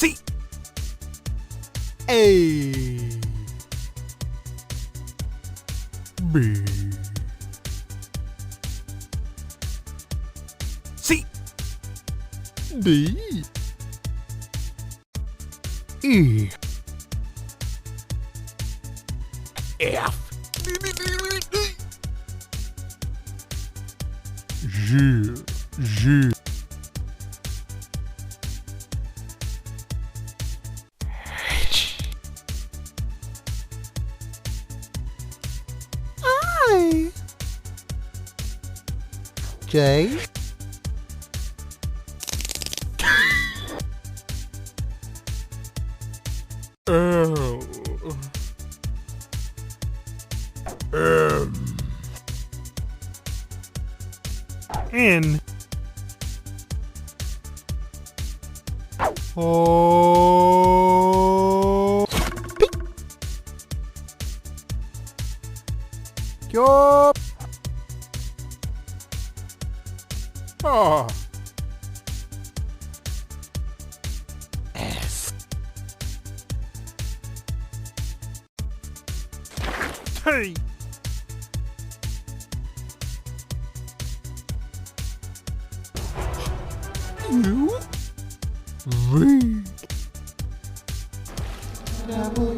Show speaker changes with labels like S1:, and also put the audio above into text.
S1: C A B C D E F G H I J L M N O P Q R S T U V W